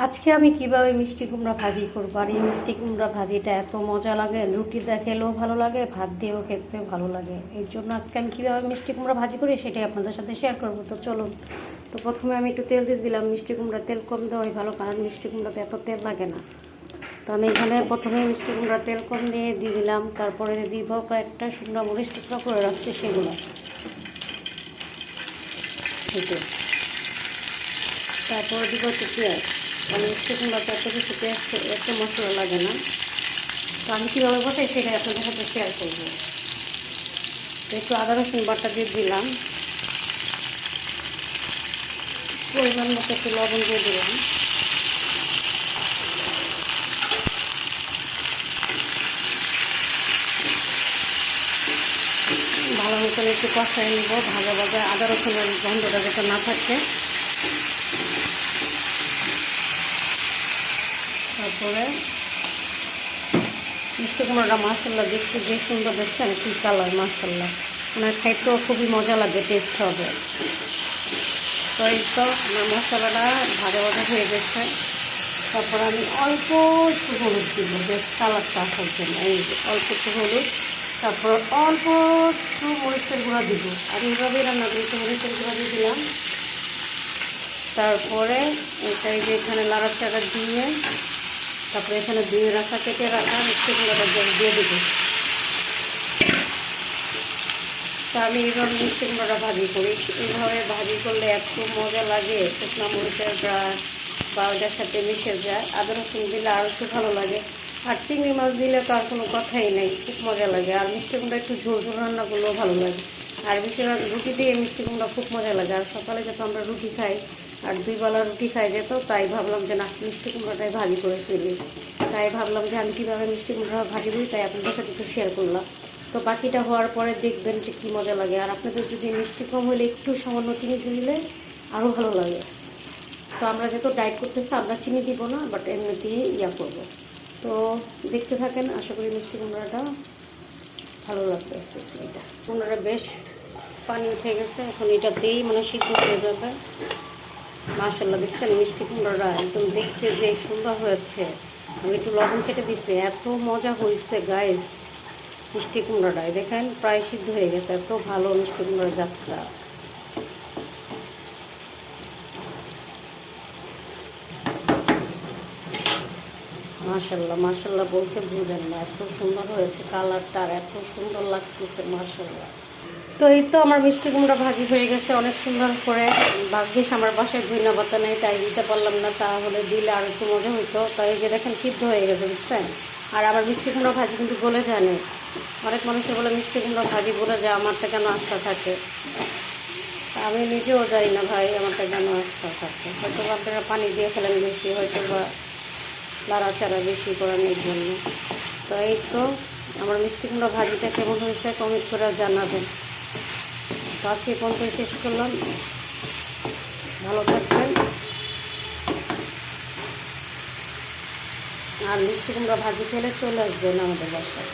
আজকে আমি কিভাবে মিষ্টি কুমড়া ভাজি করবো। আর এই মিষ্টি কুমড়া ভাজিটা এত মজা লাগে, রুটি দিয়ে খেলেও ভালো লাগে, ভাত দিয়েও খেতে ভালো লাগে। এই জন্য আজকে আমি কীভাবে মিষ্টি কুমড়া ভাজি করি সেটাই আপনাদের সাথে শেয়ার করবো। তো চলুন। তো প্রথমে আমি একটু তেল দিয়ে দিলাম। মিষ্টি কুমড়া তেল কম দেওয়াই ভালো, কারণ মিষ্টি কুমড়াতে এত তেল লাগে না। তো আমি এখানে প্রথমে মিষ্টি কুমড়া তেল কম দিয়ে দিলাম। তারপরে দিব কয়েকটা শুকনো মরিচ টুকরা করে রাখছি, সেগুলো তারপরে দিব একটু পেঁয়াজ। মানে মিষ্টি কুমড়াতে এত কিছু পেঁয়াজ এত মশলা লাগে না। তো আমি কীভাবে বসাই সেটাই আপনাদের সাথে শেয়ার করবো। তো একটু আদা রসুন বাটা দিয়ে দিলাম, পরিমাণ মতো একটু লবণ দিয়ে দিলাম, ভালো মতন একটু কষাই নেব। ভাজা ভাজা আদা রসুনের গন্ধটা যাতে না থাকে। তারপরে মিষ্টি কুমড়োটা মাশাআল্লাহ দেখতে যে সুন্দর দেখছেন, কী কালার, মাশাআল্লাহ। মানে খাইতেও খুবই মজা লাগে, টেস্ট হবে। তো এই তো আমার মশলাটা ভাজা ভাজা হয়ে গেছে। তারপর আমি অল্প একটু হলুদ দিব, বেশ কালারটা আসার জন্য। এই অল্প একটু হলুদ, তারপর অল্প একটু মরিচের গুঁড়া দিব। আর এইভাবে রান্না করি, একটু মরিচের গুঁড়া দিয়ে দিলাম। তারপরে এটাই যে এখানে লাড়াচাড়া দিয়ে, তারপরে এখানে দিয়ে রাখা কেটে রাখা মিষ্টি কুমড়াটা দিয়ে দেবো। তা আমি এইভাবে মিষ্টি কুমড়াটা ভাজি করি। এইভাবে ভাজি করলে এত মজা লাগে, শুকনো মরিচের গাছ বা ওটার সাথে মিশে যায়। আদা রসুন দিলে আরও একটু ভালো লাগে। আর চিংড়ি মাছ দিলে তো আর কোনো কথাই নেই, খুব মজা লাগে। আর মিষ্টি কুমড়া একটু ঝোল ঝোল রান্না করলেও ভালো লাগে। আর বেশিরভাগ রুটি দিয়ে মিষ্টি কুমড়া খুব মজা লাগে। আর সকালে যেহেতু আমরা রুটি খাই, আর 2 বেলা রুটি খাই যেত, তাই ভাবলাম যে না, মিষ্টি কুমড়াটাই ভাজি করে ফেলি। তাই ভাবলাম যে আমি কীভাবে মিষ্টি কুমড়া ভাজি করি, তাই আপনাদের সাথে একটু শেয়ার করলাম। তো বাকিটা হওয়ার পরে দেখবেন যে কী মজা লাগে। আর আপনাদের যদি মিষ্টি কম হলে একটু সামান্য চিনি দিলে আরও ভালো লাগে। তো আমরা যেহেতু ডায়েট করতেছি, আমরা চিনি দিব না, বাট এমনিতেই করবো। তো দেখতে থাকেন, আশা করি মিষ্টি কুমড়াটা ভালো লাগবে। এটা কুমড়াটা বেশ পানি উঠে গেছে, এখন এটাতেই মানে সিদ্ধ হয়ে যাবে। মাশাআল্লাহ দেখছেন মিষ্টি কুমড়াটা একদম দেখতে যে সুন্দর হয়েছে। আমি একটু লবণ চেটে দিচ্ছি, এত মজা হয়েছে গাইস। মিষ্টি কুমড়াটাই দেখেন প্রায় সিদ্ধ হয়ে গেছে, এত ভালো মিষ্টি কুমড়ার জাতটা। মাশাআল্লাহ মাশাআল্লাহ বলতে ভুলেন না, এত সুন্দর হয়েছে কালারটা, আর এত সুন্দর লাগতেছে মাশাআল্লাহ। তো এই তো আমার মিষ্টি কুমড়া ভাজি হয়ে গেছে অনেক সুন্দর করে। ভাগ্যিস আমার বাসায় ধইনা পাতা নেই, তাই দিতে পারলাম না, তাহলে দিলে আর একটু মজা হইতো। তাই এই যে দেখেন সিদ্ধ হয়ে গেছে, বুঝছেন। আর আমার মিষ্টি কুমড়া ভাজি কিন্তু গলে যায় না। অনেক মানুষে বলে মিষ্টি কুমড়া ভাজি বলে যায়, আমারটা কেন আস্থা থাকে। আমি নিজেও যাই না ভাই, আমারটা কেন আস্থা থাকে। হয়তো আপনারা পানি দিয়ে ফেলেন বেশি, হয়তো বা লাড়াচাড়া বেশি করানোর জন্য। তো এই তো আমার মিষ্টি কুমড়া ভাজিটা কেমন হয়েছে কমেন্ট করে জানাবেন। তো আজকে এই পর্যন্ত শেষ করলাম। ভালো থাকবেন। আর মিষ্টি কুমড়া ভাজি খেলে চলে আসবেন আমাদের বাসায়।